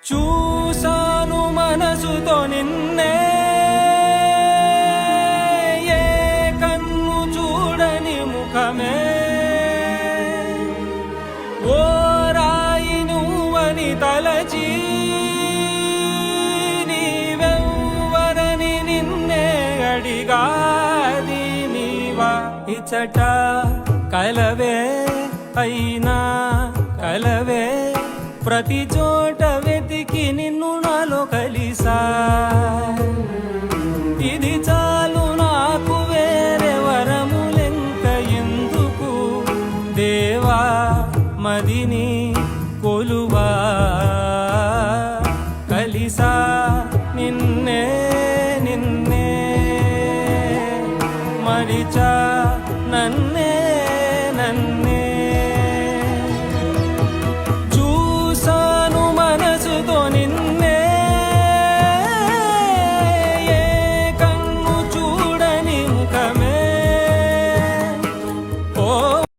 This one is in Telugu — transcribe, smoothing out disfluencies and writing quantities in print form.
చూసాను మనసుతో నిన్నే, ఏ కన్ను చూడని ముఖమే, ఓ రాయి నువ్వని తలచి నీవెవ్వరని నిన్నే అడిగాది నీవా. ఇచ్చట కలవే అయినా కలవే, ప్రతి చోట వెతికి నిన్ను నాలో కలిసా. ఇది చాలు నాకు, వేరే వరములెంక ఎందుకు దేవా, మదిని కొలువా. కలిసా నిన్నే నిన్నే మరిచా